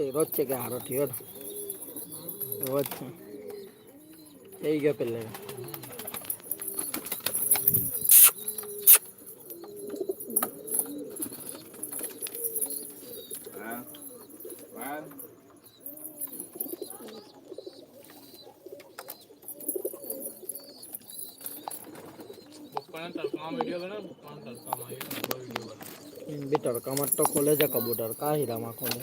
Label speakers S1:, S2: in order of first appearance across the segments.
S1: તેરો જ છે કે હારો થયો એવો જ છે થઈ ગયો પેલે બી તડકામાં તો ખોલે છે કબૂતર કા હીરામાં ખોલે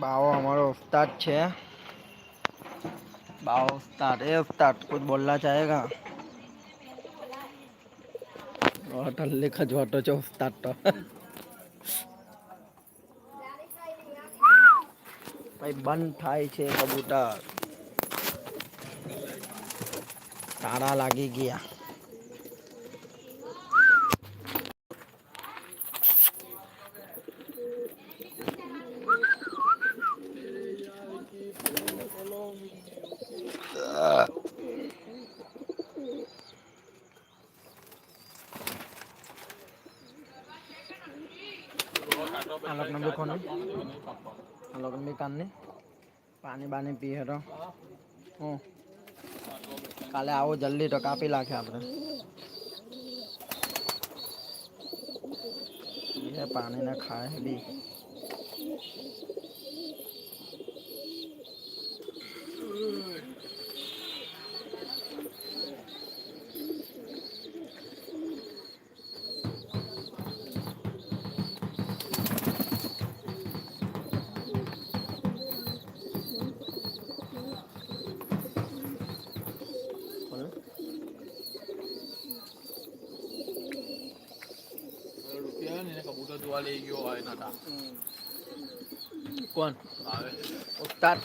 S1: बाओ हमारा उस्ताद छे बाओ उस्ताद ए उस्ताद कुछ बोलना चाहेगा होटल लिखा जोटो जो उस्ताद तो भाई बंद थाय छे कबूतर तारा लागी गया अलग नंबर कौन है अलग नंबर कान पानी बानी पीए तो काले आओ जल्दी तो कापी लाखे आपने ये पानी ने खाए भी कबूतर दुआ ले गयो आए ना था कौन उस्ताद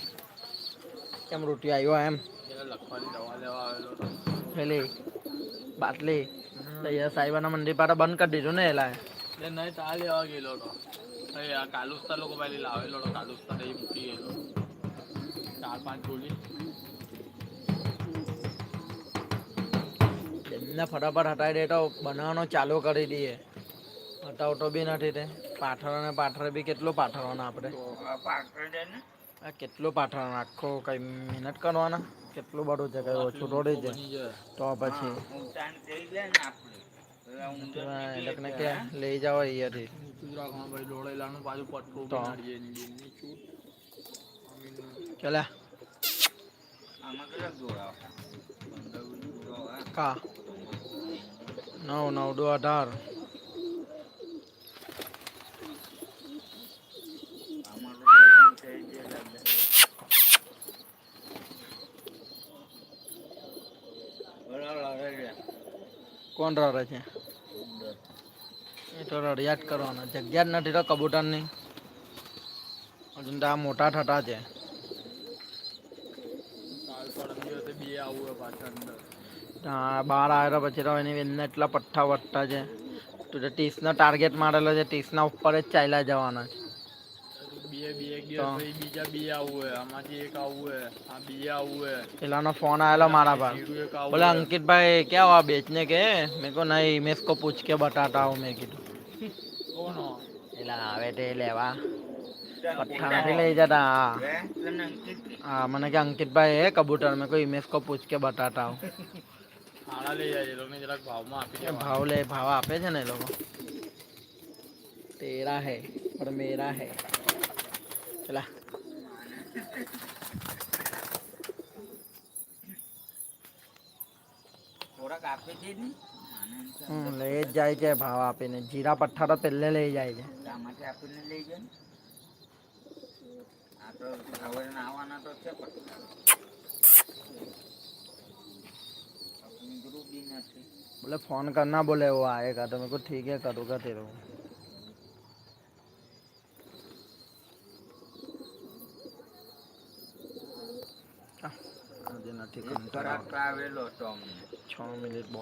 S1: केम रोटी आयो एम लखवानी दवा लेवा आवेलो हेले बाटली तैयार साईबाना मंदिर पर बंद कर दीधो ने एला ले नहीं ता लेवा गेलो तो ए आ कालुस्ता लोको पहले लावेलो तो कालुस्ता दे मूकी गेलो 4-5 गोली એમને ફટાફટ હટાવી દે તો બનાવવાનો ચાલુ કરી દઈએ હટાવતો બી નથી તે પાથરો ને પાથરે બી કેટલું પાથરવાના આપણે આ કેટલું પાથરવાનું આખો કઈ મહેનત કરવાના કેટલું બધું છે કઈ ઓછું થોડી છે તો પછી એને કે લઈ જાવ અહીંયાથી ચલે કા 9 9 18 કોણ રડે છે એ તો રડિયાત કરવાનો જગ્યા જ નથી તો કબૂતરની હજુ તો આ મોટા થતા છે હા બહાર આવ્યો પછી તો એની બેનને એટલા પઠ્ઠા વટતા છે તું તો 30 નો ટાર્ગેટ મારેલો છે 30 ના ઉપર જ ચાલ્યા જવાના પેલાનો फोन आया मारा पर बोला अंकित भाई क्या हुआ बेचने के मेरे को नहीं मैं इसको पूछ के बताता हूँ मैं कीधु एला आवे ते लेवा पट्ठा नहीं ले जाता हाँ मैंने क्या अंकित भाई है कबूतर मेरे को इमेज को पूछ के बताता हूँ भाव ले भाव आपे છે ને લોકો तेरा है और मेरा है चला લઈ જ જાય છે ભાવ આપીને જીરા પઠ્ઠા તો પહેલે લઈ જાય છે बोले फोन करना, बोले वो आएगा तो मेरे को ठीक है करूँगा तेरे को। આજે નથી કંટાળો 6 મિનિટ બહુ